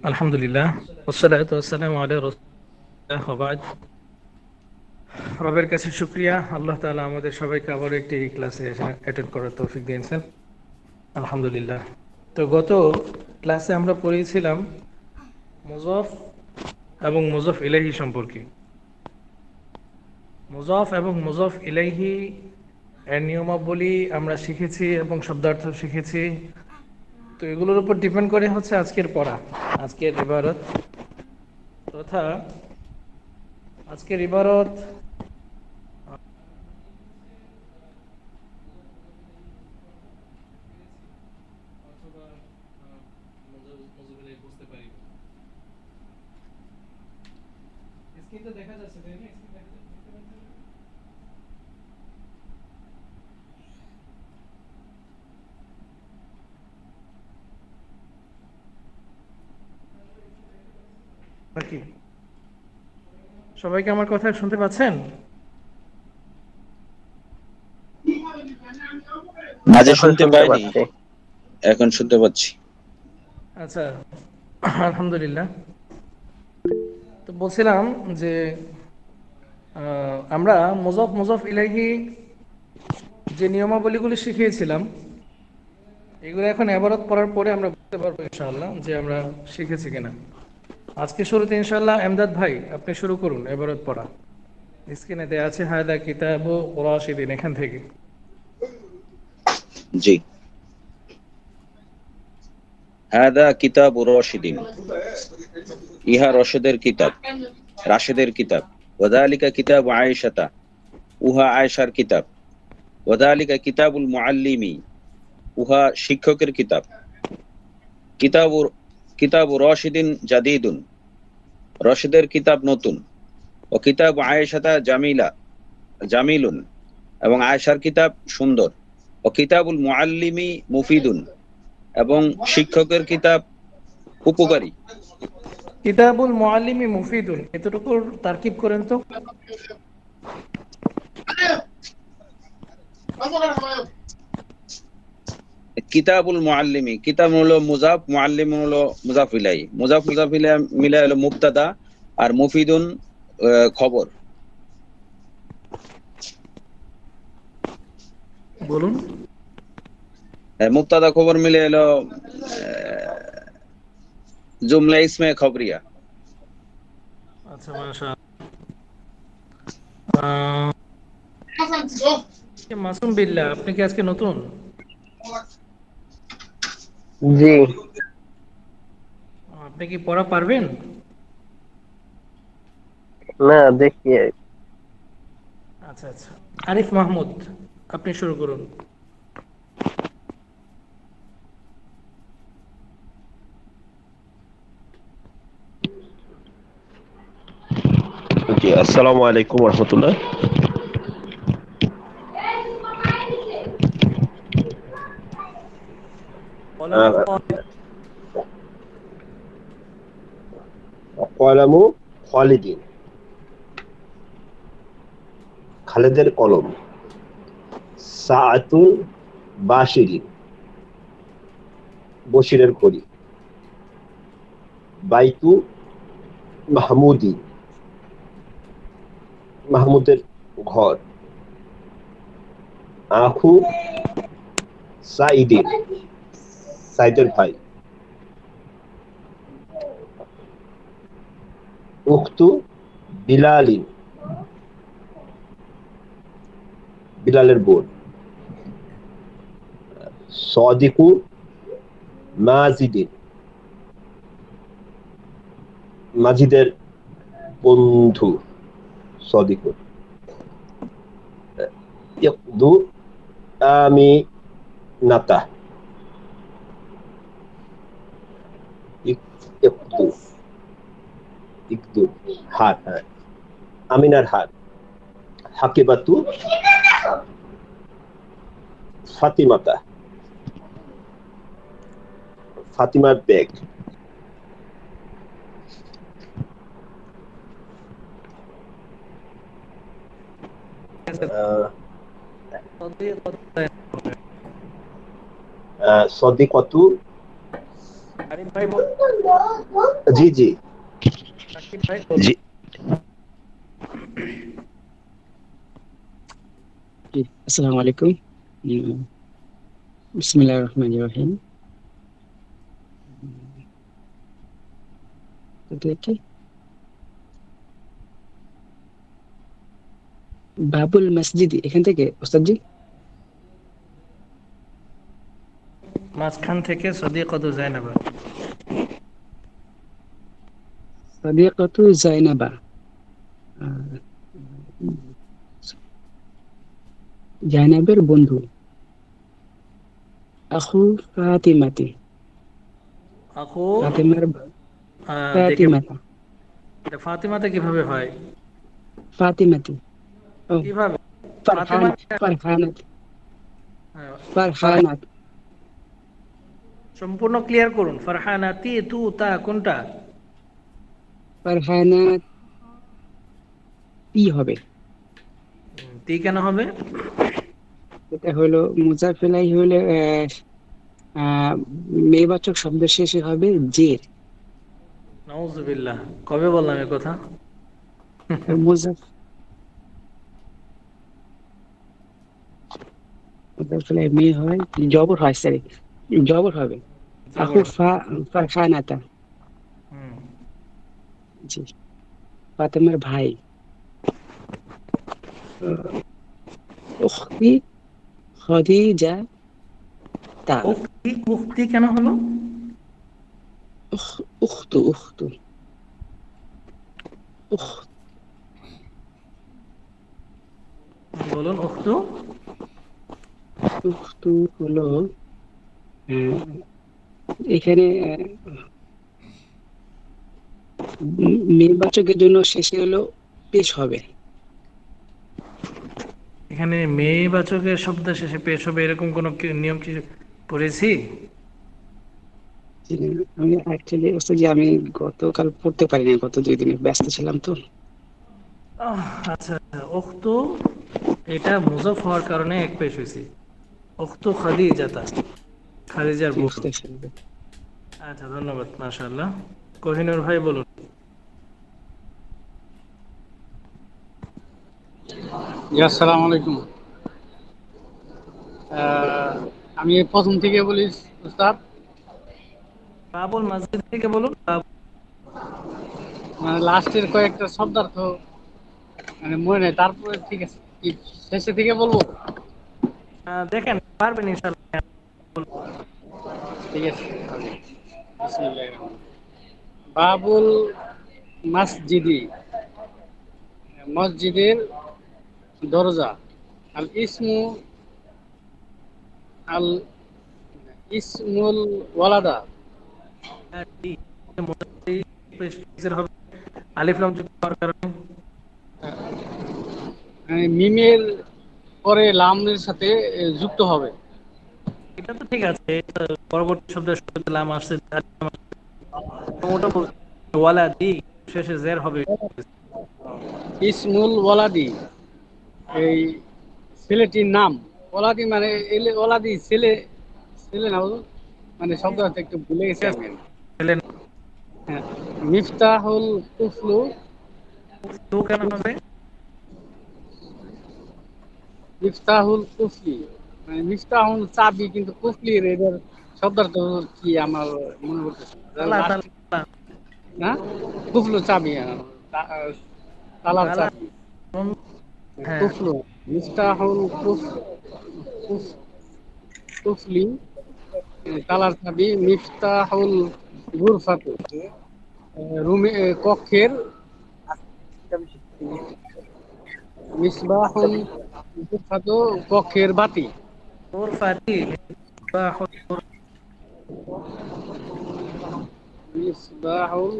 আলহামদুলিল্লাহ ওয়াসসালাতু ওয়াসসালামু আলা রাসূলিল্লাহ ওয়া বা'দ। রবের কাছে শুকরিয়া, আল্লাহ তাআলা আমাদের সবাইকে আবার একটি ক্লাসে অ্যাটেন্ড করার তৌফিক দিয়েছেন, আলহামদুলিল্লাহ। তো গত ক্লাসে আমরা পড়েছিলাম মুযাফ এবং মুযাফ ইলাইহি সম্পর্কে। মুযাফ এবং মুযাফ ইলাইহি এর নিয়মাবলী আমরা শিখেছি এবং শব্দার্থ শিখেছি। তো এগুলোর উপর ডিপেন্ড করে হচ্ছে আজকের পড়া, আজকের ইবারত তথা আজকের ইবারত দেখা যাচ্ছে নাকি? সবাইকে আমার কথা শুনতে পাচ্ছেন? আজ শুনতে পাইনি, এখন শুনতে পাচ্ছি। আচ্ছা, আলহামদুলিল্লাহ। তো বলছিলাম যে আমরা মুযাফ মুযাফ ইলাইহি যে নিয়মাবলীগুলি শিখিয়েছিলাম, এগুলো এখন ইবারত পড়ার পরে আমরা বুঝতে পারবো ইনশাআল্লাহ যে আমরা শিখেছি কিনা। আজকে শুরুতে ইনশাআল্লাহ এমদাদ ভাই আপনি শুরু করুন ইবারত পড়া। স্ক্রিনে দেয়া আছে হাদা কিতাবু রাশিদিন, এখান থেকে। জি, হাদা কিতাবু রাশিদিন, ইহা রশদের কিতাব, রাশেদের কিতাব। ওয়াযালিকা কিতাবু আয়েশাতা, উহা আয়েশার কিতাব। ওয়াযালিকা কিতাবুল মুআল্লিমি, উহা শিক্ষকের কিতাব। কিতাবু রাশিদিন জাদীদুন, রশদের কিতাব নতুন। ও কিতাবু আয়েশাতা জামিলুন, এবং আয়েশার কিতাব সুন্দর। ও কিতাবুল মুআল্লিমি মুফিদুন, এবং শিক্ষকের কিতাব উপকারী। কিতাবুল মুআল্লিমি মুফিদুন, এতটুকুর তারকিব করেন তো। কিতাবুল মুআল্লিমি, কিতাব হলো মুযাফ, মুআল্লিম হলো মুযাফ ইলাইহি। মুযাফ ইলাইহি মিলে হলো মুবতাদা, আর মুফিদুন খবর। বলুন। মুবতাদা খবর মিলে হলো জুমলা ইসমে খবরিয়া। আচ্ছা, মাশাআল্লাহ। মাসুম বিল্লাহ, আপনি কি আজকে নতুন? জি। আপনি কি পড়া পারবেন? না, দেখি। আচ্ছা আচ্ছা, আরিফ মাহমুদ আপনি শুরু করুন। জি, আসসালামু আলাইকুম ওয়া রাহমাতুল্লাহ। কলামু খালিদিন, খালেদের কলম। সাআতুল বাশিরিন, বশিরের ঘড়ি। বাইতু মাহমুদি, মাহমুদের ঘর। আখু সাইদিন, সাইদের ভাই। উখতু বিলালিন, বিলালের বোন। সদিকু মাজিদিন, মাজিদের বন্ধু। সদিকু। ইকদু আমি নাতা, ইকদু হাত, আমিনার হাত। হাকিবাতু ফাতিমাতা, ফাতিমার ব্যাগ। সদিকতু আরিফ ভাই বলুন। জি জি সাকিব ভাই বলুন। জি জি, আসসালামু আলাইকুম। বিসমিল্লাহির রহমানির রহিম। এটা কি বাবুল মসজিদ এখান থেকে ওস্তাদ জি? মাঝখান থেকে সদিকতু জাইনাবা। সাদিকাতু জাইনাবা। আহ, জাইনাবের বন্ধু। আখু ফাতিমাতি। আখু ফাতিমার দেখে ফাতিমাতি। এটা ফাতিমাতে কিভাবে হয়? ফাতিমাতি। ও কিভাবে? ফাতিমা ফারহানাত ফারহানাত ফারহান, ফারহানাত। সম্পূর্ণ ক্লিয়ার করুন। ফারহানাতি তু তা কোনটা? ফারহানাত ই হবে। তি কেন হবে? এটা হলো মুজাফিলাই হলে মেয়বাচক শব্দ শেষে হবে জের। নাউজুবিল্লাহ, কবে বললাম এ কথা? মুজাফ মুজাফিলাই মেয়ে হয় জবর হয়, সরি জবর হবে। আখু জবর। ফারহানাতা। হুম। জি, ফাতেমার ভাই। উখতি খদিজা তা। উক্তি, উক্তি কেন হলো? উখতু উখতু উখ বলুন উক্তু। উখতু হলো এখানে মেয়বাচকের জন্য শেষে হলো পেশ হবে। এখানে মেয়েবাচকের শব্দ শেষে পেশ হবে এরকম কোনো নিয়ম কি পড়েছি? আমি অ্যাকচুয়ালি ওস্তাদ জি আমি গতকাল পড়তে পারিনি, গত 2 দিনে ব্যস্ত ছিলাম তো। আচ্ছা আচ্ছা, উক্তু এটা মুজাফ হওয়ার কারণে এক পেশ হয়েছে। উক্তু খাদিজাতা, খাদিজার জি বোন। ওস্তাদ সাহেব। আচ্ছা, ধন্যবাদ, মাশাআল্লাহ। কোহিনুর ভাই বলুন। জি, আসসালামু আলাইকুম। আমি প্রথম থেকে বলি উস্তাদ, বাবুল মসজিদ থেকে বলুন। মানে লাস্টের কয়েকটা শব্দার্থ মানে মনে নেই, তারপরে ঠিক আছে কি শেষে থেকে বলবো? দেখেন পারবেন ইনশাআল্লাহ। ঠিক আছে। বিসমিল্লাহির রহমানির রহিম। বাবুল মসজিদি, মসজিদের দরজা। আল ইসমু, আল ইসমুল ওয়ালাদা। আলিফ লাম যুক্ত হওয়ার কারণে মানে মিমের পরে লামের সাথে যুক্ত হবে। এটা তো ঠিক আছে। এটা পরবর্তী শব্দের শুরুতে লাম আসছে, ওটা বলছি। ওয়ালা দি শেষে জের হবে। ইসমুল ওয়ালাদি, এই ছেলেটির নাম। ওলাদি মানে ওলাদি ছেলে, ছেলে না হুজুর? মানে শব্দ হয়তো একটু ভুলে গেছি আমি। ছেলে হ্যাঁ, মিফতাহুল কুফলু। তো কেন হবে? মিফতাহুল কুফলি মানে মিফতাহুল চাবি, কিন্তু কুফলির এদের শব্দার্থ কি আমার মনে করতেছে তালা, লাস্ট তালা, না। কুফলু চাবি, তালার তালা। চাবি। হ্যাঁ, কুফলু, মিফতাহুল কুফলি, তালার চাবি। মিফতাহুল গুরফাতু, রুমে কক্ষের। মিসবাহুল গুরফাতু, কক্ষের বাতি। ওর ফাতি মিসবাহুল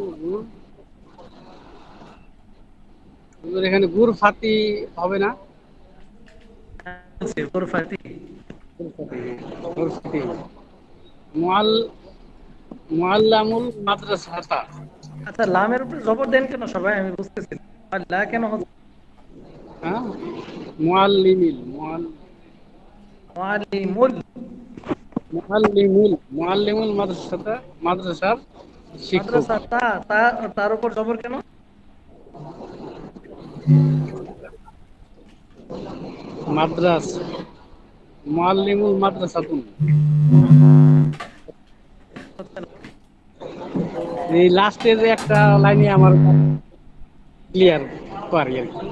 এখানে গুরফাতি হবে না? ওর ফাতি। গুরফাতি। মুআল মুআল্লামুল মাদ্রাসাতা। আচ্ছা, লামের উপরে জবর দেন কেন সবাই? আমি বুঝতেছি না। আর লা কেন হচ্ছে? হ্যাঁ, মুআল্লিমিল মুআল্লিমুল। মুআল্লিমুল মাদ্রাসার শিক্ষক। মাদ্রাসা তার উপর জবর কেন? মাদ্রাস মুআল্লিমুল মাদ্রাসাতুন, এই লাস্টের একটা লাইনে আমার ক্লিয়ার পারি আর কি।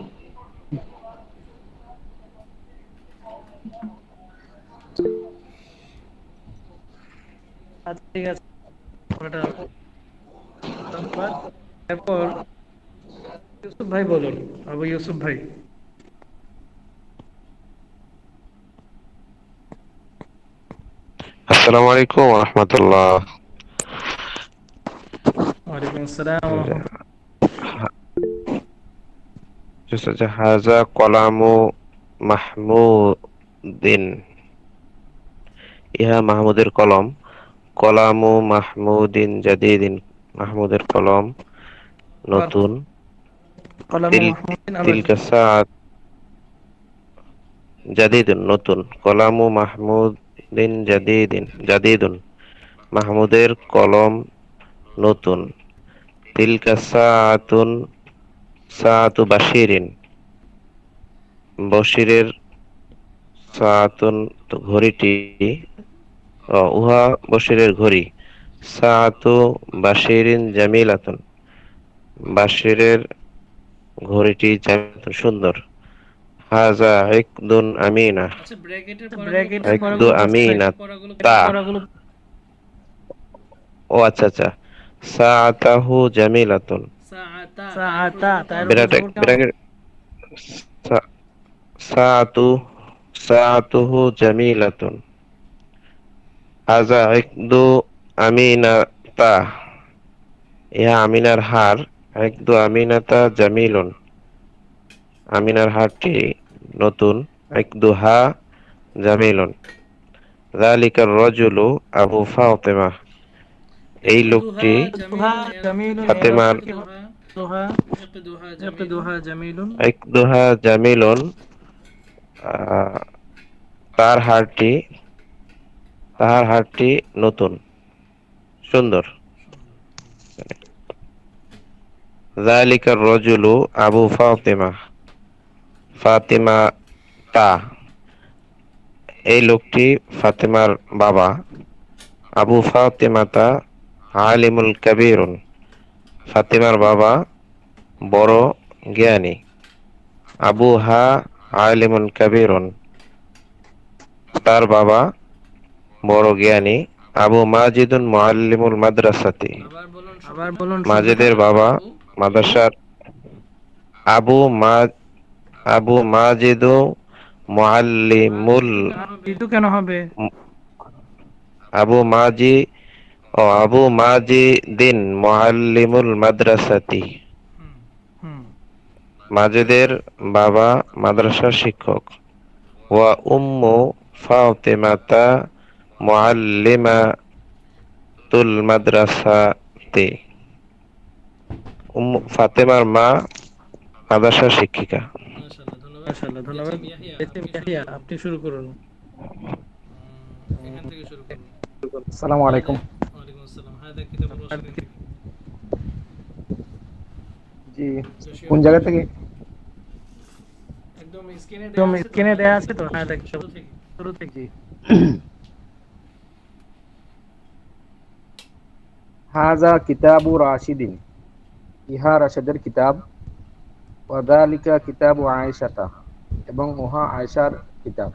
আচ্ছা, ঠিক আছে, ওটা ধন্যবাদ। এরপর ইউসুফ ভাই বলুন, আবু ইউসুফ ভাই। আসসালামু আলাইকুম ওয়া রাহমাতুল্লাহ। ওয়ালাইকুম আসসালাম ওয়া রাহমাতুল্লাহ। হাযা কলামু মাহমুদিন, ইহা মাহমুদের কলম। কলামু মাহমুদিন জাদিদিন, মাহমুদের কলম নতুন। কলামু মাহমুদিন আবার তিলকা সাআত জাদিদুন, নতুন। কলামু মাহমুদিন জাদিদুন, মাহমুদের কলম নতুন। তিলকা সাআতু বাশিরিন, বশিরের সাআতুন ঘড়িটি, উহা বশিরের ঘড়ি। সাআতু বাশিরিন জামিলাতুন, বাশিরের ঘড়িটি জামিলাতুন সুন্দর। হাযা ইকদুন আমিনা, আচ্ছা, ব্র্যাকেটের ইকদু আমিনা তা, পড়াগুলো ও আচ্ছা আচ্ছা। সাআতাহু জামিলাতুন, সাআতা তার উপর ব্র্যাকেট জবর কেন? ব্র্যাকেট সাআতু সাআতুহু জামিলাতুন। হাযা ইকদু আমিনাতা, ইহা আমিনার হার। ইকদু আমিনাতা জামিলুন, আমিনার হারটি নতুন। ইকদুহা জামিলুন। যালিকার রাজুলু আবু ফাতিমা, এই লোকটি জামিলুন, ফাতেমার। ইকদুহা জামিলুন। ইকদুহা জামিলুন, আহ, তাহার হারটি নতুন সুন্দর। যালিকার রাজুলু আবু ফাতিমা, ফাতিমা তা, এই লোকটি ফাতেমার বাবা। আবু ফাতিমাতা আলিমুল কাবীরুন, ফাতিমার বাবা বড় জ্ঞানী। আবুহা আলিমুন কাবীরুন, তার বাবা বড় জ্ঞানী। আবু মাজিদুন মুআল্লিমুল মাদ্রাসাতি, আবার বলুন, মাজিদের বাবা মাদ্রাসার। আবু মাজিদু মুআল্লিমুল, কিন্তু কেন হবে? আবু মাজিদিন মুআল্লিমুল মাদ্রাসাতি, হুম, মাজিদের বাবা মাদ্রাসার শিক্ষক। ওয়া উম্মু ফাতিমাতা মুআল্লিমাতুল মাদ্রাসাতি, ফাতেমার মা মাদ্রাসার শিক্ষিকা। মাশাআল্লাহ, ধন্যবাদ। এতিম ইয়াহিয়া, আপনি শুরু করুন। এখান থেকে শুরু করুন। আসসালামু আলাইকুম। ওয়ালাইকুম আসসালাম। হাদা কিতাবুর রাশিদিন। জি, কোন জায়গা থেকে? একদম স্ক্রিনে দেয়া আছে তো? হ্যাঁ, দেখো শুরু থেকে। জি। হাযা কিতাবু রাশিদিন, ইহা রাশেদের কিতাব। ওয়া যালিকা কিতাবু আয়েশাতা, এবং উহা আয়েশার কিতাব,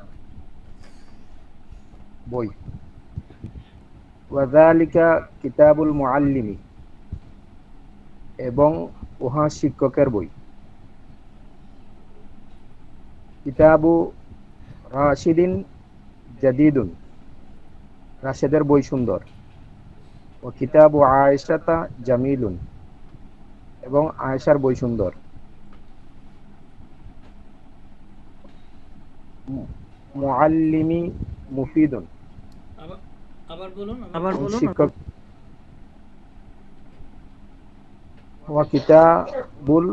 বই। ওয়া যালিকা কিতাবুল মুআল্লিমি, এবং উহা শিক্ষকের বই। কিতাবু রাশিদিন জাদিদুন, রাশেদের বই সুন্দর। ও কিতাবু আয়েশাতা জামিলুন, এবং আয়েশার বই সুন্দর। মুআল্লিমি মুফিদুন, আবার বলুন। শিক্ষক। ওয়া কিতাবুল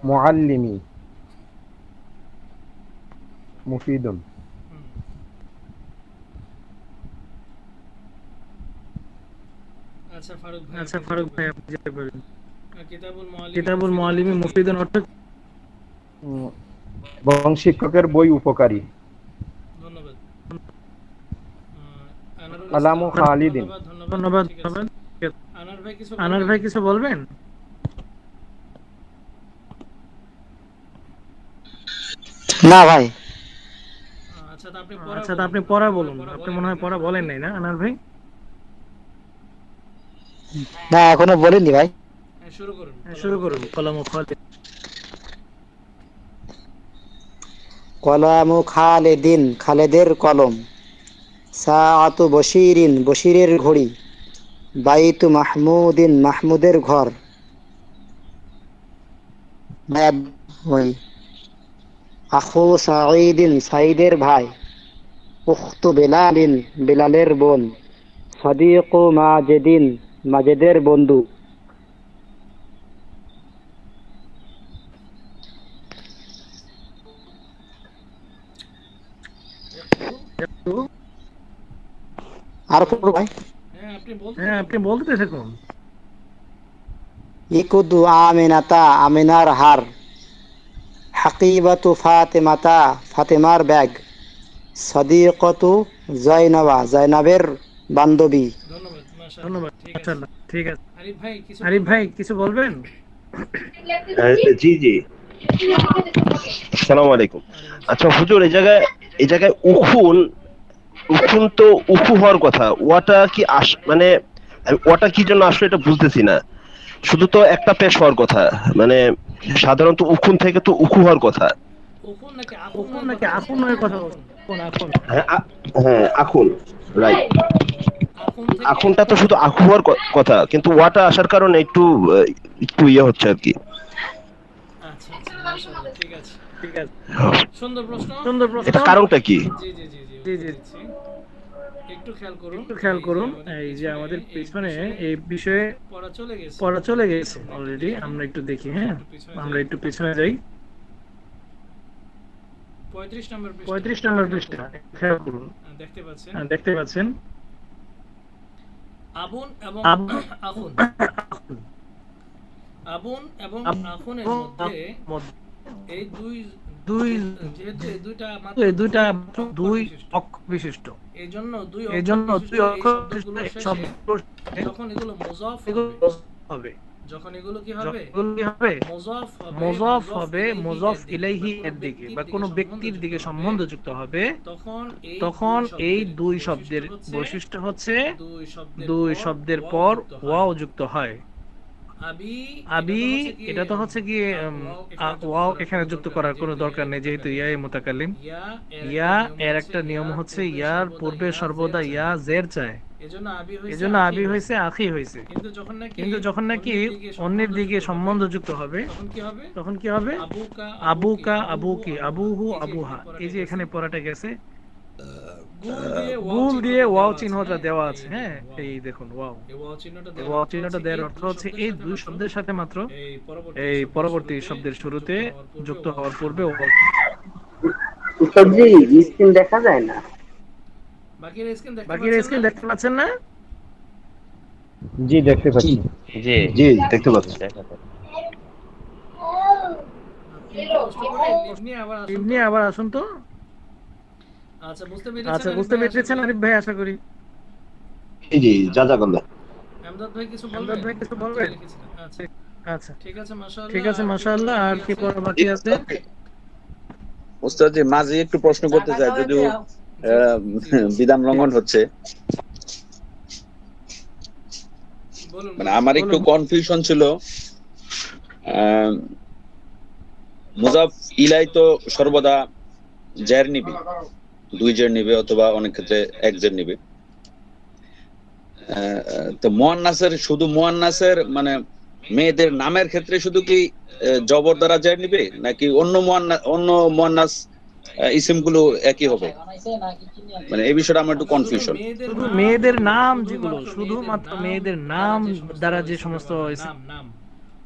মুআল্লিমি মুফিদুন, আচ্ছা ফারুক ভাই আপনি যেতে পারেন। কিতাবুল মুআল্লিমি মুফিদুন অর্থ এবং শিক্ষকের বই উপকারী। কালামু খালিদিন। ধন্যবাদ। আনার ভাই কিছু বলবেন? না ভাই, আচ্ছা তা আপনি পড়া বলুন। আপনি মনে হয় পড়া বলেন নাই না আনার ভাই? না এখনো বলিনি ভাই। শুরু করুন। কলামু খালিদ। কলামু খালেদিন, খালেদের কলম। সাআতু বশিরিন, বশিরের ঘড়ি। বাইতু মাহমুদিন, মাহমুদের ঘর। ওই আখু সাঈদিন, সাঈদের ভাই। উখতু বেলালিন, বেলালের বোন। সাদিকু মাজেদিন, মাজেদের বন্ধু। আর পড়ো ভাই। হ্যাঁ আপনি বলতে থাকুন। ইকুদু আমিনাতা, আমিনার হার। হাকিবাতু ফাতেমাতা, ফাতেমার ব্যাগ। সাদিকতু জয়নবা, জয়নবের বান্ধবী। ধন্যবাদ। মাশাআল্লাহ, ঠিক আছে। আরিফ ভাই কিছু বলবেন? জি জি। আসসালামু আলাইকুম। আচ্ছা হুজুর, এই জায়গায় উখুন তো উখু হওয়ার কথা, ওয়াটা কি মানে ওয়াটা কি জন্য আসলে এটা বুঝতেছি না। শুধু তো একটা পেশ হওয়ার কথা, মানে সাধারণত উখুন থেকে তো উখু হওয়ার কথা। উকুন নাকি আকুন এর কথা বলছেন? আকুন। হ্যাঁ আখুন, রাইট। আখুনটা তো শুধু আখু হওয়ার কথা, কিন্তু ওয়াটা আসার কারণে একটু ইয়ে হচ্ছে আর কি। আচ্ছা মাশাআল্লাহ, ঠিক আছে। সুন্দর প্রশ্ন। এটা কারণটা কি? জি একটু খেয়াল করুন। এই যে আমাদের পিছনে এই বিষয়ে পড়া চলে গেছে অলরেডি। আমরা একটু দেখি। হ্যাঁ আমরা একটু পিছনে যাই। 35 নম্বর পৃষ্ঠা খেয়াল করুন। দেখতে পাচ্ছেন আবুন এবং আখুন। আবুন এবং আখুনের মধ্যে এই দুইটা দুই অক্ষর বিশিষ্ট। এজন্য দুই অক্ষর বিশিষ্ট শব্দ যখন এগুলো মুযাফ হবে, যখন এগুলো কি হবে মুযাফ হবে, মুযাফ ইলাইহি এর দিকে বা কোনো ব্যক্তির দিকে সম্বন্ধযুক্ত হবে, তখন এই দুই শব্দের বৈশিষ্ট্য হচ্ছে দুই শব্দের পর ওয়াও যুক্ত হয়। আবি এটা তো হচ্ছে কি ওয়াও এখানে যুক্ত করার কোনো দরকার নেই, যেহেতু ইয়া মুতাকাল্লিম। ইয়া এর একটা নিয়ম হচ্ছে ইয়ার পূর্বে সর্বদা ইয়া জের চায়, এজন্য আবি হয়েছে আখি হয়েছে। কিন্তু যখন নাকি অন্যের দিকে সম্বন্ধ যুক্ত হবে তখন কি হবে? আবুকা, আবুকি, আবুহু, আবুহা। এই যে এখানে পড়াটা গেছে গুল দিয়ে ওয়াও চিহ্নটা দেওয়া আছে। হ্যাঁ এই দেখুন ওয়াও চিহ্নটা দেওয়ার অর্থ হচ্ছে এই দুই শব্দের সাথে মাত্র এই পরবর্তী শব্দের শুরুতে যুক্ত হওয়ার পূর্বে উস্তাদ জি স্ক্রিন দেখা যায় না? বাকির স্ক্রিন দেখতে পাচ্ছেন না? জি দেখতে পাচ্ছি। জি দেখতে পাচ্ছি। এমনি আবার আসুন তো। আচ্ছা বুঝতে পেরেছেন আরিফ ভাই আশা করি। জি জাযাকাল্লাহ। আমদাদ ভাই কিছু বলবেন? আচ্ছা ঠিক আছে মাশাআল্লাহ। আর কি পড়া বাকি আছে? উস্তাদ জি মাঝে একটু প্রশ্ন করতে চাই, যদিও বিধান লঙ্ঘন হচ্ছে। মানে আমার একটু কনফিউশন ছিল। মুযাফ ইলাই তো সর্বদা জের নিবে, দুই জের নিবে অথবা অনেক ক্ষেত্রে এক জের নিবে। তো মুয়ান্নাসের শুধু মুয়ান্নাসের মানে মেয়েদের নামের ক্ষেত্রে শুধু কি জবর দ্বারা জের নিবে, নাকি অন্য মুয়ান্নাস ইসিমগুলো একই হবে? মানে এই বিষয়টা আমার একটু কনফিউশন। শুধু মেয়েদের নাম যেগুলো, শুধুমাত্র মেয়েদের নাম দ্বারা যে সমস্ত নাম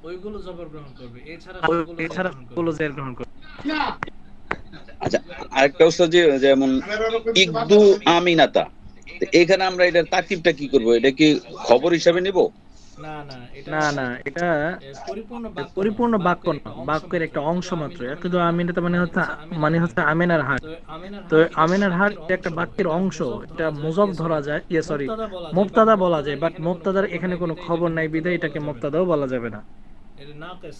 ওইগুলো জবর গ্রহণ করবে, এছাড়া ওগুলো জের গ্রহণ করবে। আচ্ছা আরেকটা উস্তাদ জি, যেমন ইকদু আমিনাতা, তো এখানে আমরা এটার তারকিবটা কি করব? এটা কি খবর হিসাবে নিব? না, এটা পরিপূর্ণ বাক্য না, বাক্যের একটা অংশ মাত্র। কিন্তু আমিনাতা মানে হচ্ছে আমেনার হাট। তো আমেনার হাট এটা একটা বাক্যের অংশ, এটা মুযাফ ধরা যায়, সরি মুবতাদা বলা যায়, বাট মুবতাদার এখানে কোনো খবর নাই বিধায় এটাকে মুবতাদাও বলা যাবে না। নাকিস,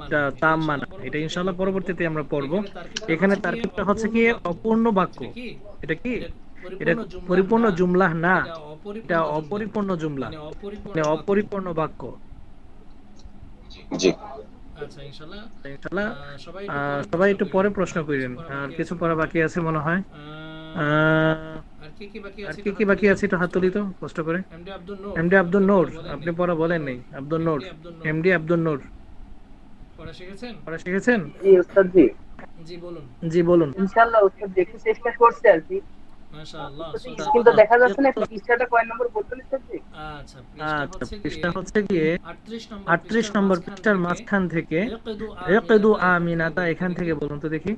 এটা তাম্মা না। এটা ইনশাআল্লাহ পরবর্তীতে আমরা পড়ব। এখানে তারকিবটা হচ্ছে কি অপূর্ণ বাক্য। এটা কি? এটা পরিপূর্ণ জুমলা না, এটা অপরিপূর্ণ জুমলা, মানে অপরিপূর্ণ বাক্য। জি ইনশাআল্লাহ সবাই একটু পরে প্রশ্ন করেন, আর কিছু পড়া বাকি আছে মনে হয়। আর কি বাকি আছে একটু হাত তুলি তো কষ্ট করে। এমডি আব্দুল নূর, আপনি পড়া বলেন নাই। আব্দুল নূর, এমডি আব্দুল নূর পড়া শিখেছেন? জি উস্তাদ জি। জি বলুন। ইনশাআল্লাহ উস্তাদ দেখতে চেষ্টা করছি আর কি। মাশাআল্লাহ, স্ক্রিন তো দেখা যাচ্ছে না, পৃষ্ঠাটা কয় নম্বর বলতেন উস্তাদ জি? আচ্ছা, পৃষ্ঠা হচ্ছে গিয়ে 38 নম্বর পৃষ্ঠার মাঝখান থেকে ইকদু আমিনাতা, এখান থেকে বলুন তো দেখি।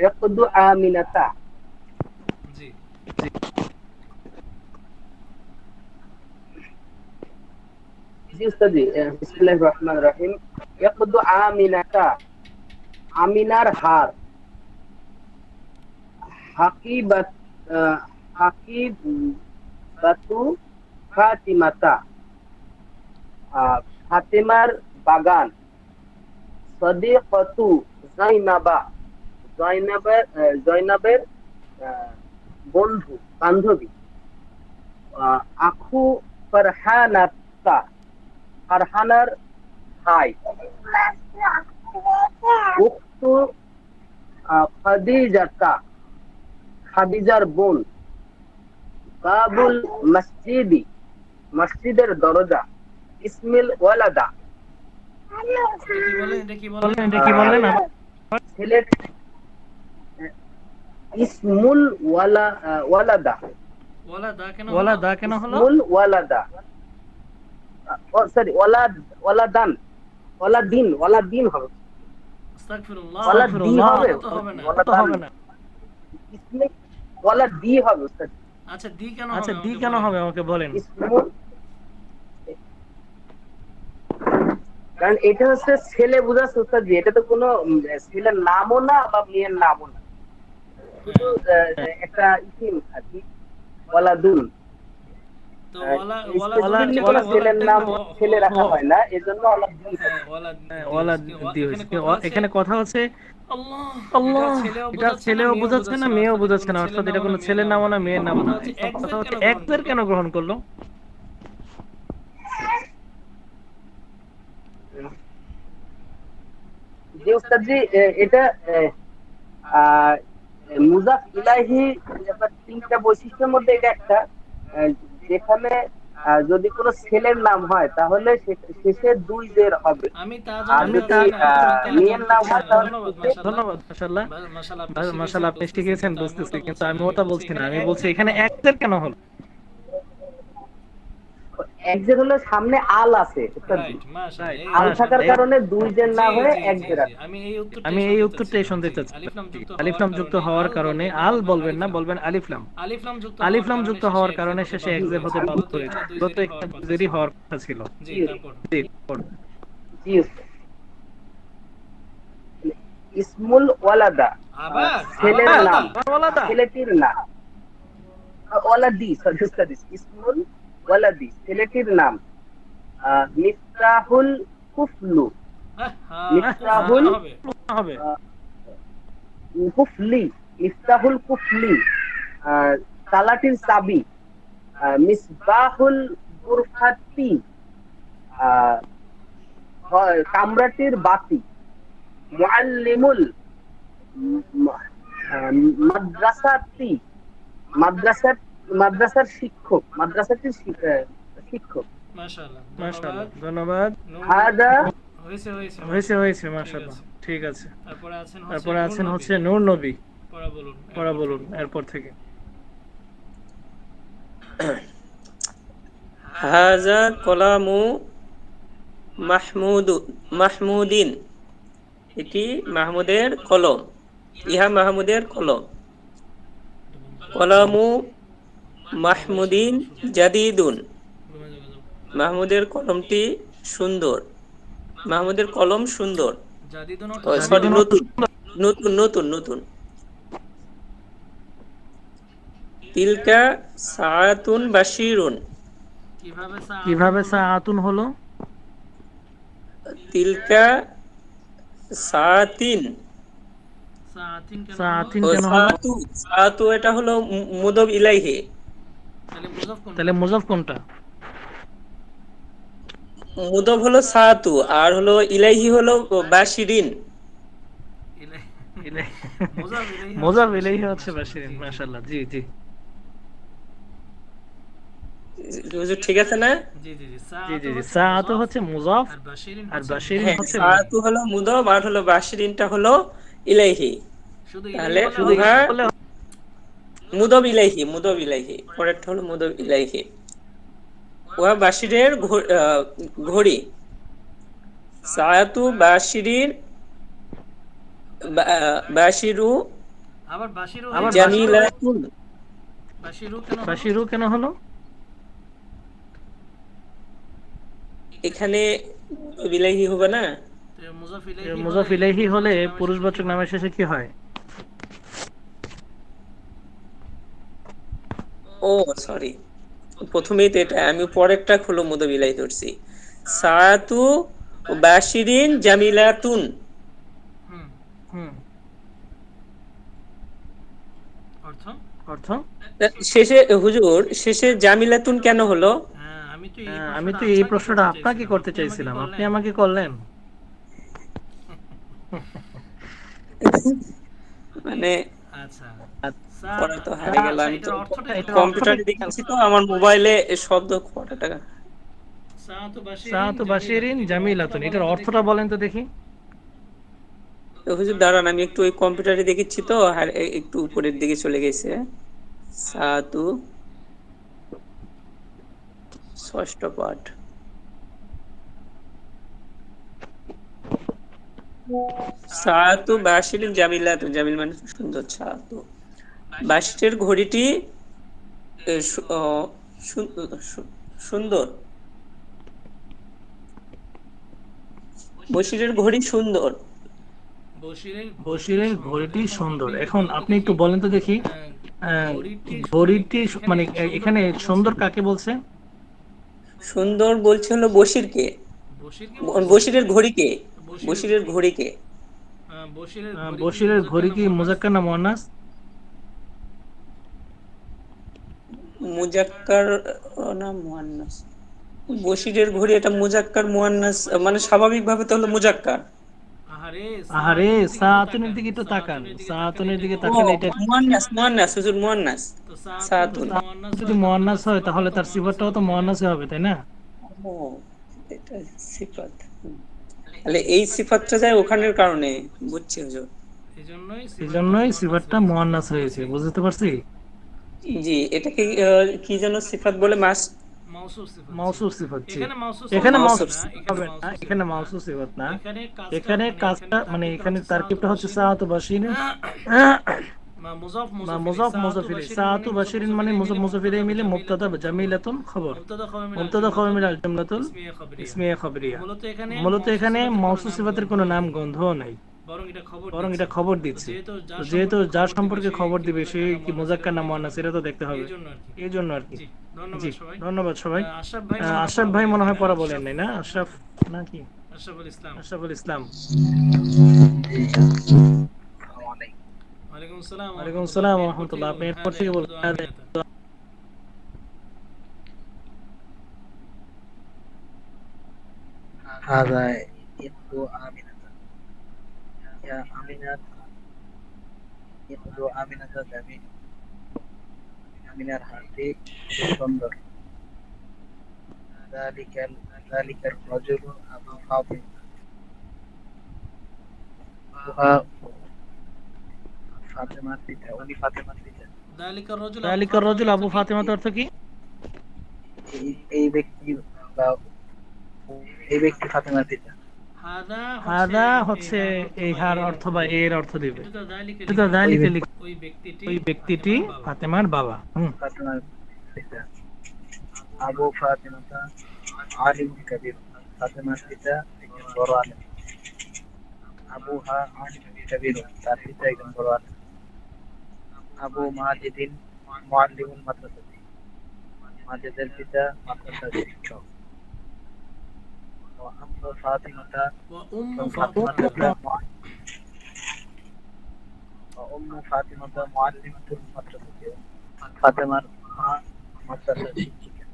ইকদু আমিনাতা। জি জি উস্তাদ জি। বিসমিল্লাহির রহমানির রহিম। ইকদু আমিনাতা, আমিনার হার। হাকিবাতু ফাতিমাতা, ফাতেমার বাগান। সাদিকাতু জাইনাবা, জয়নাবের বন্ধু বান্ধবী। আখু ফারহানাতা, ফারহানার ভাই। উখতু খাদিজাতা, খাদিজার বোন। বাবুল মসজিদি, মসজিদের দরজা। ইসমিল ওয়ালাদা, কি বললেন? ছেলে। ইসমুল ওয়ালাদা, ওয়ালাদা কেন হলো? ইসমুল ওয়ালাদা, সরি ওয়ালাদিন হবে। আস্তাগফিরুল্লাহ, ওয়ালাদি হবে, তো হবে না। ইসমে ওয়ালাদি হবে উস্তাদ। আচ্ছা, দি কেন হবে আমাকে বলেন। ইসমুল, কারণ এটা হচ্ছে ছেলে বোঝাচ্ছে উস্তাদ জি। এটা তো কোনো ছেলের নামও না বা মেয়ের নামও না, শুধু একটা ইসিম আর কি, ওয়ালাদুন। ছেলের নাম ছেলে রাখা হয় না, এজন্য ওয়ালাদি হয়েছে। এখানে কথা হচ্ছে আল্লাহ, এটা ছেলেও বোঝাচ্ছে না মেয়েও বোঝাচ্ছে না, অর্থাৎ এটা কোনো ছেলের নামও না মেয়ের নামও না। কথা হচ্ছে একদের কেন গ্রহণ করলো? জি উস্তাদ জি। এটা মুজাফ ইলাহি তিনটা বৈশিষ্ট্যের মধ্যে এটা একটা, যেখানে যদি কোনো ছেলের নাম হয় তাহলে শেষে দুই জের হবে। আর যদি মেয়ের নাম হয় তাহলে ধন্যবাদ। মাশাআল্লাহ আপনি শিখেছেন বুঝতেছি, কিন্তু আমি ওটা বলছি না। আমি বলছি এখানে একদের কেন হলো? এক জের হলো সামনে আল আছে, আল থাকার কারণে দুই জের না হয়ে এক জের আছে। আমি এই উত্তরটাই শুনতে চাচ্ছি। আলিফ লাম যুক্ত হওয়ার কারণে আল বলবেন না, বলবেন আলিফ লাম। আলিফ লাম যুক্ত হওয়ার কারণে শেষে এক জের হতে বাধ্য হয়েছে, যত একটা জেরই হওয়ার কথা ছিল। জি ইসমুল ওয়ালাদা, ছেলের নাম, ছেলেটির নাম। ওয়ালাদি, সরি, ইসমুল ওয়ালাদি, ছেলেটির নাম। মিফতাহুল কুফলু, মিফতাহুল কুফলি, মিফতাহুল কুফলি, তালাটির চাবি। মিসবাহুল গুরফাতি, কামরাটির বাতি। মুআল্লিমুল মাদ্রাসাতি, মাদ্রাসার শিক্ষক, মাদ্রাসাটির শিক্ষক। মাশাআল্লাহ, ধন্যবাদ। হাদা হয়েছে মাশাআল্লাহ, ঠিক আছে। তারপরে আছেন হচ্ছে নূর নবী, পড়া বলুন এরপর থেকে। হাজা কলামু মাহমুদিন, এটি মাহমুদের কলম। ইহা মাহমুদের কলম। কলামু মাহমুদিন জাদিদুন, মাহমুদের কলমটি সুন্দর। মাহমুদের কলম সুন্দর, সরি নতুন নতুন নতুন নতুন। তিলকা সাআতুন বাশিরুন, কিভাবে সাআতুন হলো? তিলকা সাআতিন, সাআতিন কেন হলো? সাআতু এটা হলো মুদাফ ইলাইহি। তাহলে মুজাফ কোনটা? মুদাফ হলো সাআতু আর হলো ইলাইহি হলো বাশিরিন। মুজাফ ইলাইহি হচ্ছে বাশিরিন। মাশাআল্লাহ, জি জি হুজুর ঠিক আছে না? জি জি জি। সাআতু হচ্ছে মুজাফ আর বাশিরিন হচ্ছে সাআতু হলো মুদাফ আর হলো বাশিরিনটা হলো ইলাইহি। তাহলে মুদাফ ইলাইহি, মুদাফ ইলাইহি, পরেরটা হলো মুদাফ ইলাইহি। ওয়া বাশিরের ঘড়ি, সাআতু বাশিরিন বাশিরু জামিলাতুন। বাশিরু কেন হলো? এখানে ইলাইহি হবে না? মুজাফ ইলাইহি হলে পুরুষবাচক নামের শেষে কি হয়? ও সরি, প্রথমেই তো এটা, আমি পরেরটা খুলো মুদাফ ইলাইহি ধরছি। সাআতু বাশিরিন জামিলাতুন। অর্থ শেষে হুজুর শেষে জামিলাতুন কেন হলো? আমি তো এই প্রশ্নটা আপনাকে করতে চাইছিলাম, আপনি আমাকে করলেন। মানে পরে তো হারিয়ে গেল। আমি তো কম্পিউটারে দেখেছি তো, আমার মোবাইলে শব্দ কটা টাকা। সাআতু বাশিরিন জামিলাতুন, এটার অর্থটা বলেন তো দেখি। হুজুর দাঁড়ান, আমি একটু ওই কম্পিউটারে দেখেছি তো, আর একটু উপরের দিকে চলে গেছে। সাআতু ষষ্ঠ পাঠ। সাআতু বাশিরিন জামিলাতুন, জামিল মানে সুন্দর। সাআতু বাশিরের ঘড়িটি সুন্দর। বশিরের ঘড়ি সুন্দর। বশিরের ঘড়িটি সুন্দর। এখন আপনি একটু বলেন তো দেখি, ঘড়িটি মানে এখানে সুন্দর কাকে বলছে? সুন্দর বলছে হলো বশিরকে, বশিরের ঘড়িকে, বশিরের ঘড়িকে। বশিরের ঘড়ি কি মুজাক্কার না মুয়ান্নাস? মুজাক্কার না মুয়ান্নাস? বশিরের ঘড়ি এটা মুজাক্কার মুয়ান্নাস মানে স্বাভাবিকভাবে তো হলো মুজাক্কার। আরে সাআতুনের দিকে একটু তাকান, সাআতুনের দিকে তাকালে এটা মুয়ান্নাস, মুয়ান্নাস হুজুর মুয়ান্নাস। সাআতুন যদি মুয়ান্নাস হয় তাহলে তার সিফাতটাও তো মুয়ান্নাসই হবে, তাই না? ও এটা সিফাত, তাহলে এই সিফাতটা যায় ওখানের কারণে, বুঝছি হুজুর। এজন্যই সিফাতটা মুয়ান্নাস হয়েছে, বুঝতে পারছি? জি, এটাকে কি যেন সিফাত বলে? মাউসুফ সিফাত। এখানে মাউসুফ হবে না, এখানে মাউসুফ সিফাত না, এখানে কাজটা মানে এখানে তারকিবটা হচ্ছে সাআতু বাশিরিন মুজাফ মুজাফ ইলাইহি। সাআতু বাশিরিন মানে মুজাফ মুজাফ ইলাইহি মিলে মুবতাদা জামিলাতুন খবর, মুবতাদা খবর মিলে আল জামলাতুল ইসমিয়া খবরিয়া। মূলত এখানে মাউসুফ সিফাতের কোনো নাম গন্ধও নাই, বরং এটা খবর দিচ্ছে। যেহেতু যার সম্পর্কে খবর দিবে সে কি মুজাক্কার না মুয়ান্নাস এটা তো দেখতে হবে, এই জন্য আর কি। জি ধন্যবাদ সবাই। আশরাফ ভাই মনে হয় পড়া বলেন নাই না? আশরাফ নাকি আশরাফুল ইসলাম। ওয়ালাইকুম আসসালাম ওয়া রাহমাতুল্লাহ। আপনি এরপর থেকে বলুন। هذا يبدو آمنة يا آمنة، يبدو آمنة جميل، آمنة হাতে সুন্দর। ذلك الرجل أبو فاطمة، ফাতেমার পিতা, উনি ফাতেমার পিতা। যালিকার রাজুল আবু ফাতিমা অর্থ কি? এই ব্যক্তি বা এই ব্যক্তি ফাতেমার পিতা। হাদা হচ্ছে এই হার অর্থ বা এর অর্থ দিবে। এটা তো যালিকা ওই ব্যক্তিটি ফাতেমার বাবা। ফাতেমার পিতা। আবু ফাতিমাতা আলিমুন কাবীর, ফাতেমার পিতা একজন বড় আলেম। আবুহা আলিমুন কাবীর, তার পিতা একজন বড় আলেম। আবু মাজিদিন মুআল্লিমুল মাদ্রাসাতি, মাজিদের পিতা মাদ্রাসার শিক্ষক। উম্মু ফাতিমাতা মুআল্লিমাতুল মাদ্রাসাতি, ফাতেমার মা মাদ্রাসার শিক্ষিকা।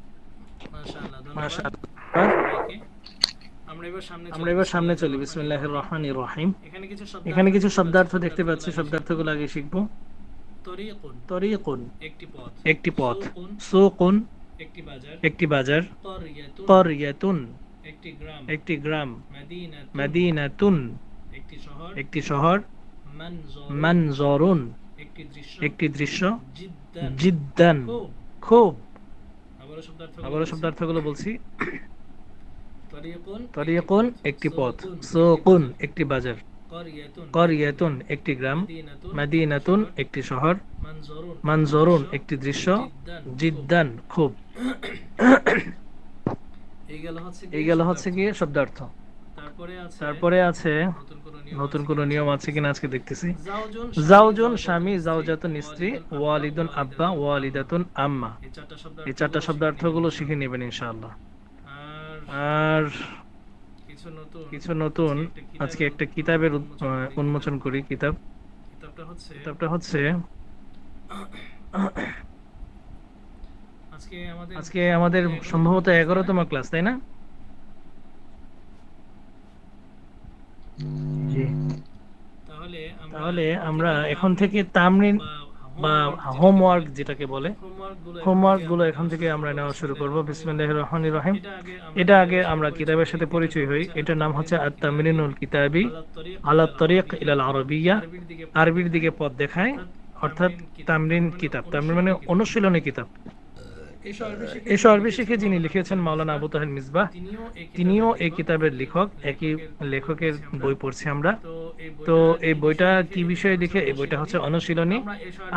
মাশাআল্লাহ। আমরা এবার সামনে চলি। বিসমিল্লাহির রহমানির রহিম। এখানে কিছু শব্দার্থ দেখতে পাচ্ছি, শব্দার্থগুলো আগে শিখব। তরিকুন একটি পথ, সুকুন একটি বাজার, ক্বরিয়াতুন একটি গ্রাম, মাদিনাতুন একটি শহর, মানজরুন একটি দৃশ্য, জিদ্দান খুব। আবারও শব্দার্থগুলো বলছি। তরিকুন একটি পথ, সুকুন একটি বাজার, ক্বরিয়াতুন একটি গ্রাম, মাদিনাতুন একটি শহর, মানজরুন একটি দৃশ্য, জিদ্দান খুব। এই গেল হচ্ছে গিয়ে শব্দার্থ। তারপরে আছে নতুন কোন নিয়ম আছে কিনা আজকে দেখতেছি। জাওজুন স্বামী, জাওজাতুন স্ত্রী, ওয়ালিদুন আব্বা, ওয়ালিদাতুন আম্মা। এই চারটা শব্দার্থগুলো শিখে নেবেন ইনশাআল্লাহ। আর কিছু নতুন আজকে একটা কিতাবের উন্মোচন করি। কিতাবটা হচ্ছে আজকে আমাদের সম্ভবত 11তম ক্লাস, তাই না? তাহলে আমরা এখন থেকে তামরিন বা হোমওয়ার্ক যেটাকে বলে, হোমওয়ার্ক গুলো এখন থেকে আমরা নেওয়া শুরু করব। বিসমিল্লাহির রহমানির রহিম। এটা আগে আমরা কিতাবের সাথে পরিচয় হই। এটার নাম হচ্ছে আত-তামরিনুল কিতাবি আলা তরিক ইলাল আরবিয়্যা, আরবির দিকে পথ দেখায়, অর্থাৎ তামরিন কিতাব। তামরিন মানে অনুশীলনী কিতাব। এই আরবি শিখে যিনি লিখেছেন মাওলানা আবু তাহের মিসবাহ, তিনিও এই কিতাবের লেখক। একই লেখকের বই পড়ছি আমরা। তো এই বইটা কি বিষয়ে লিখে? এই বইটা হচ্ছে অনুশীলনী।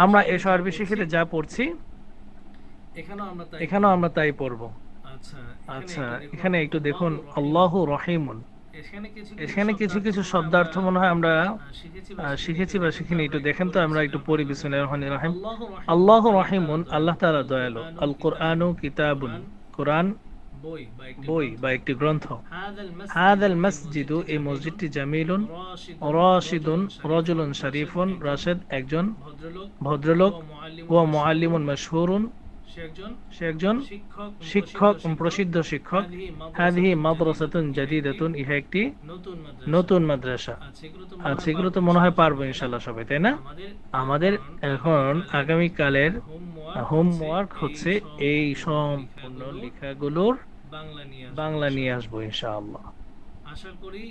আমরা এই আরবি শিখে যা পড়ছি এখানেও আমরা তাই পড়ব। আচ্ছা, এখানে একটু দেখুন, আল্লাহু রহিমুন। এখানে কিছু কিছু শব্দার্থ মনে হয় আমরা শিখেছি বা শিখিনি, একটু দেখেন তো। আমরা একটু পড়ি। বিসমিল্লাহির রহমানির রহিম। আল্লাহু রহিমুন, আল্লাহ তাআলা দয়ালু। আল কুরআনু কিতাবুন, কোরআন বই বা একটি গ্রন্থ। হাদাল মসজিদু, এই মসজিদটি, জামিলুন রাশিদুন, রাজুলুন শরীফুন, রাশিদ একজন ভদ্রলোক, ওয়া মুআল্লিমুন মাশহুরুন, সে একজন শিক্ষক, প্রসিদ্ধ শিক্ষক। হাদিহি মাদ্রাসাতুন জাদিদাতুন, ইহা একটি নতুন মাদ্রাসা। আচ্ছা, এগুলো তো মনে হয় পারবো ইনশাআল্লাহ সবাই, তাই না? আমাদের এখন আগামী কালের হোমওয়ার্ক হচ্ছে এই সম্পূর্ণ লেখাগুলোর বাংলা নিয়ে আসবো ইনশাআল্লাহ।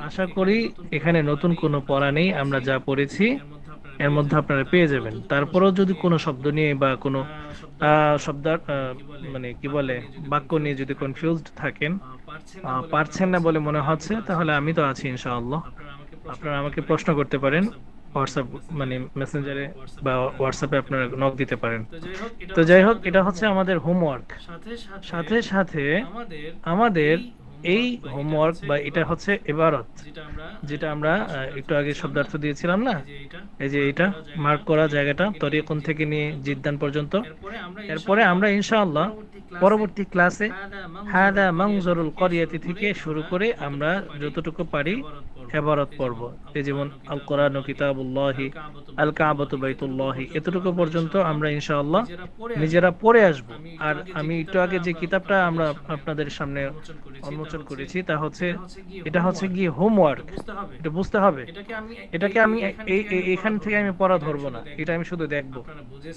আশা করি এখানে নতুন কোনো পড়া নেই। আমরা যা পড়েছি এর মধ্যে আপনারা পেয়ে যাবেন। তারপরেও যদি কোনো শব্দ নিয়ে বা কোনো শব্দ মানে কি বলে বাক্য নিয়ে যদি কনফিউজড থাকেন, পারছেন না বলে মনে হচ্ছে, তাহলে আমি তো আছি ইনশাআল্লাহ। আপনারা আমাকে প্রশ্ন করতে পারেন হোয়াটসঅ্যাপ মানে মেসেঞ্জারে বা হোয়াটসঅ্যাপে আপনারা নক দিতে পারেন। তো যাই হোক, এটা হচ্ছে আমাদের হোমওয়ার্ক। সাথে সাথে আমাদের এই হোমওয়ার্ক বা এটা হচ্ছে ইবারত, যেটা আমরা একটু আগে শব্দার্থ দিয়েছিলাম না, এই যে এটা মার্ক করা জায়গাটা, তরিকুন থেকে নিয়ে জিদ্দান পর্যন্ত। এরপরে আমরা ইনশাআল্লাহ পরবর্তী ক্লাসে হাদা মানজরুল ক্বরিয়াতি থেকে শুরু করে আমরা যতটুকু পারি ইবারত পড়ব। এই যেমন আল কোরআনু কিতাবুল্লাহি, আল কাবাতু বাইতুল্লাহি, এতটুকু পর্যন্ত আমরা ইনশাআল্লাহ নিজেরা পড়ে আসব। আর আমি একটু আগে যে কিতাবটা আমরা আপনাদের সামনে উন্মোচন করেছি এটা হচ্ছে কি হোমওয়ার্ক। এটা বুঝতে হবে। এটাকে আমি এখান থেকে আমি পড়া ধরবো না, এটা আমি শুধু দেখব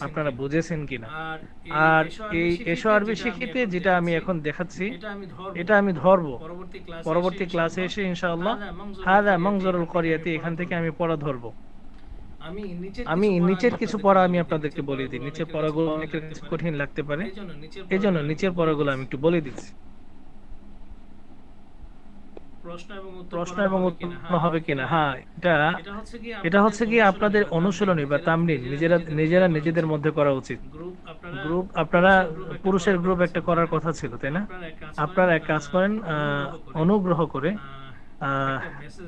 আপনারা বুঝেছেন কিনা। আর এই এসো আরবি শিখিতে যেটা আমি এখন দেখাচ্ছি এটা আমি ধরবো পরবর্তী ক্লাসে এসে ইনশাআল্লাহ। হাদা মানজরুল ক্বরিয়াতি, এখান থেকে আমি পড়া ধরবো। আমি নিচের কিছু পড়া আমি আপনাদেরকে বলে দিই। নিচের পড়াগুলো অনেকের কাছে কঠিন লাগতে পারে, এই জন্য নিচের পড়াগুলো আমি একটু বলে দিচ্ছি। প্রশ্ন এবং উত্তর হবে কিনা। হ্যাঁ, এটা হচ্ছে কি আপনাদের অনুশীলনী বা তামরিন নিজেরা নিজেদের মধ্যে করা উচিত। গ্রুপ আপনারা পুরুষের গ্রুপ একটা করার কথা ছিল, তাই না? আপনারা এক কাজ করেন, অনুগ্রহ করে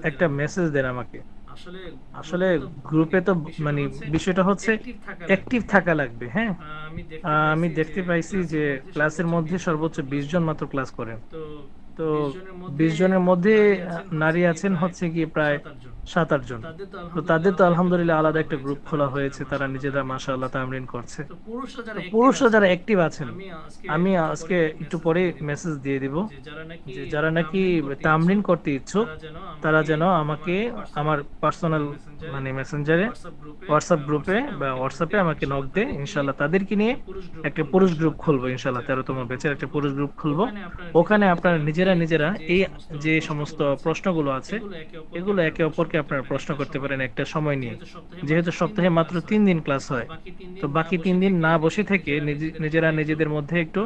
একটা মেসেজ দেন আমাকে। আসলে গ্রুপে তো মানে বিষয়টা হচ্ছে অ্যাক্টিভ থাকা লাগবে। হ্যাঁ, আমি দেখতে পাইছি যে ক্লাসের মধ্যে সর্বোচ্চ 20 জন মাত্র ক্লাস করেন। তো 20 জনের মধ্যে নারী আছেন হচ্ছে কি প্রায় 7-8 জন। তো তাদের তো আলহামদুলিল্লাহ আলাদা একটা গ্রুপ খোলা হয়েছে, তারা নিজেরা মাশাআল্লাহ তামরিন করছে। পুরুষরা যারা অ্যাক্টিভ আছেন, আমি আজকে একটু পরে মেসেজ দিয়ে দিব যে যারা নাকি তামরিন করতে ইচ্ছুক তারা যেন আমাকে আমার পার্সোনাল মানে মেসেঞ্জারে, হোয়াটসঅ্যাপ গ্রুপে বা হোয়াটসঅ্যাপে আমাকে নক দেয়। ইনশাআল্লাহ তাদেরকে নিয়ে একটা পুরুষ গ্রুপ খুলবো, ইনশাআল্লাহ 13তম ব্যাচের একটা পুরুষ গ্রুপ খুলবো। ওখানে আপনারা নিজেরা এই যে সমস্ত প্রশ্নগুলো আছে এগুলো একে অপরকে আপনারা প্রশ্ন করতে পারেন একটা সময় নিয়ে। যেহেতু সপ্তাহে মাত্র 3 দিন ক্লাস হয়, তো বাকি 3 দিন না বসে থেকে নিজেরা নিজেদের মধ্যে একটু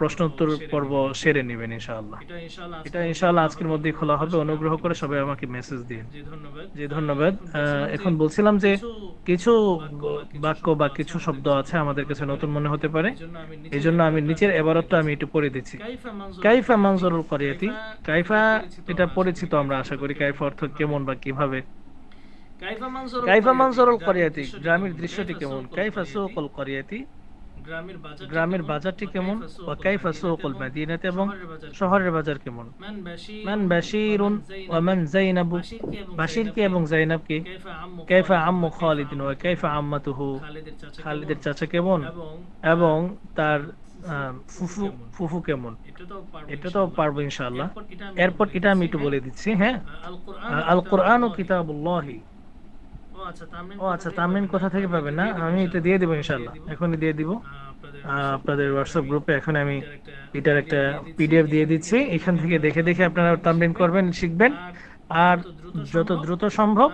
প্রশ্ন উত্তর পর্ব সেরে নেবেন ইনশাআল্লাহ। এটা ইনশাআল্লাহ আজকের মধ্যেই খোলা হবে। অনুগ্রহ করে সবাই আমাকে মেসেজ দিন। জি ধন্যবাদ। এখন বলছিলাম যে কিছু বাক্য বা কিছু শব্দ আছে আমাদের কাছে নতুন মনে হতে পারে, এই জন্য আমি নিচের এবারতটা আমি একটু পড়ে দিচ্ছি। কাইফা মানজুরুল করিয়াতি, কাইফা এটা পরিচিত আমরা আশা করি। কাইফা অর্থ কেমন বা কিভাবে। কাইফা মানজুরুল করিয়াতি, গ্রামের দৃশ্যটি কেমন। কাইফা সুকুল করিয়াতি, গ্রামের বাজারটি কেমন। ওয়া কাইফা সুকুল মাদিনাতি, এবং শহরের বাজার কেমন। মান বাশিরুন ওয়া মান যায়নাবু, বাশির কে এবং যায়নাব কে। কাইফা আম্মু খালিদিন ওয়া কাইফা আম্মাতুহু, খালিদের চাচা কেমন এবং তার ফুফু কেমন। এটা তো পারবো ইনশাআল্লাহ। এরপর এটা আমি একটু বলে দিচ্ছি। হ্যাঁ, আল কুরআনু কিতাবুল্লাহি। ও আচ্ছা, তামরিন কোথা থেকে পাবেন না, আমি এটা দিয়ে দিব ইনশাআল্লাহ, এখনই দিয়ে দিব আপনাদের হোয়াটসঅ্যাপ গ্রুপে। এখন আমি এটার একটা পিডিএফ দিয়ে দিচ্ছি, এখান থেকে দেখে দেখে আপনারা তামরিন করবেন, শিখবেন। আর যত দ্রুত সম্ভব,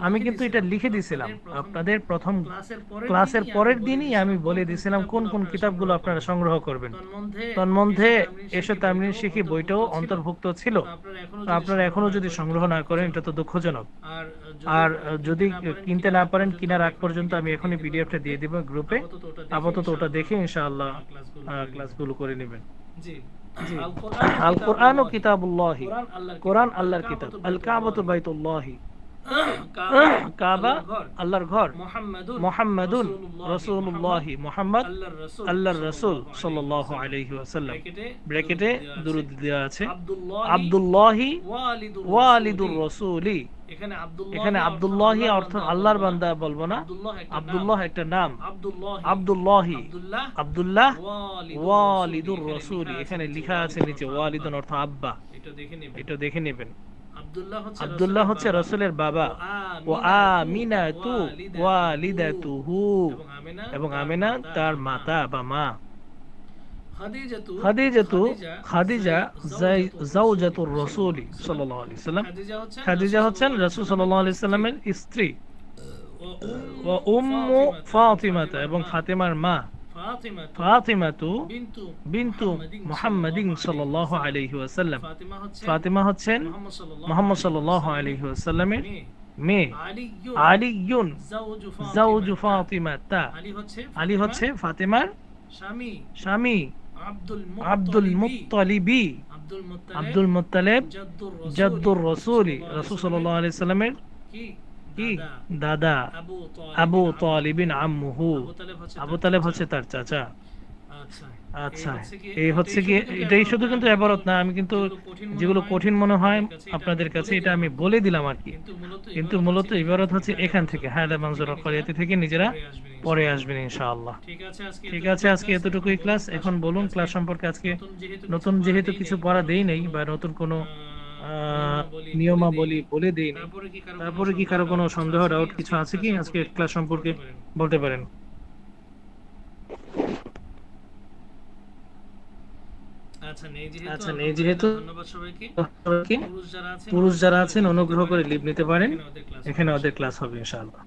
আমি কিন্তু এটা লিখে দিয়েছিলাম আপনাদের প্রথম ক্লাসের পরের দিনই আমি বলে দিয়েছিলাম কোন কোন কিতাবগুলো আপনারা সংগ্রহ করবেন। তন্মধ্যে এসে তামরিন শিখি বইটাও অন্তর্ভুক্ত ছিল। আপনারা এখনো যদি সংগ্রহ না করেন এটা তো দুঃখজনক। আর যদি কিনতে না পারেন, কেনার আগ পর্যন্ত আমি এখনই পিডিএফটা দিয়ে দিব গ্রুপে। আপাতত ওটা দেখে ইনশাআল্লাহ ক্লাসগুলো করে নেবেন। জি, আল কুরআনু কিতাবুল্লাহি, কুরআন আল্লাহর কিতাব। আল কাবাতু বাইতুল্লাহি, কাবা আল্লাহর ঘর। মুহাম্মাদুন রাসূলুল্লাহি, মুহাম্মদ আল্লাহর রাসূল সাল্লাল্লাহু আলাইহি ওয়াসাল্লাম। ব্র্যাকেটে দুরূদ দেওয়া আছে। আব্দুল্লাহি ওয়ালিদুর রাসূলি, এখানে আব্দুল্লাহি অর্থ আল্লাহর বান্দা বলবো না, আব্দুল্লাহ একটা নাম। আব্দুল্লাহি, আব্দুল্লাহ ওয়ালিদুর রাসূলি, এখানে লেখা আছে নিচে ওয়ালিদুন অর্থ আব্বা। এটা দেখে নেবেন। আব্দুল্লাহ হচ্ছে রাসূলের বাবা। ও আমিনাতু ওয়ালিদাতুহু, এবং আমিনা তার মাতা বা মা। খাদিজাতু, খাদিজা যাওজাতুর রাসূল সাল্লাল্লাহু আলাইহি ওয়াসাল্লাম, খাদিজা হচ্ছেন রাসূল সাল্লাল্লাহু আলাইহি ওয়াসাল্লামের স্ত্রী। ওয়া উম্মু ফাতিমা, এবং ফাতিমার মা। ফাতিমাতু বিনতু মুহাম্মাদিন সাল্লাল্লাহু আলাইহি ওয়াসাল্লাম, ফাতিমা হচ্ছেন মুহাম্মদ সাল্লাল্লাহু আলাইহি ওয়াসাল্লামের মেয়ে। আলিয়ুন যাওজু ফাতিমাতা, আলী হচ্ছে ফাতিমার স্বামী। আব্দুল মুত্তালিবি, আব্দুল মুত্তালিব জাদ্দুর রাসূল, রাসূল সাল্লাল্লাহু আলাইহি ওয়াসাল্লামের কি দাদা। আবু তালিবিন আম্মুহু, আবু তালেব হচ্ছে তার চাচা। আচ্ছা, এই হচ্ছে কি, এটাই শুধু কিন্তু ইবারত না, আমি কিন্তু যেগুলো কঠিন মনে হয় আপনাদের কাছে এটা আমি বলে দিলাম আর কি, কিন্তু মূলত ইবারত হচ্ছে এখান থেকে হায়দা মানজুরুল করিয়াতি থেকে নিজেরা পরে আসবেন ইনশাআল্লাহ। ঠিক আছে, আজকে এতটুকুই ক্লাস। এখন বলুন ক্লাস সম্পর্কে। আজকে নতুন যেহেতু কিছু পড়া দেই নাই বা নতুন কোনো নিয়মাবলী বলে দেই নাই, তারপরে কি কারো কোনো সন্দেহ ডাউট কিছু আছে কি আজকে ক্লাস সম্পর্কে বলতে পারেন। আচ্ছা নেই যেহেতু, পুরুষ যারা আছেন অনুগ্রহ করে লিভ নিতে পারেন, এখানে ওদের ক্লাস হবে ইনশাআল্লাহ।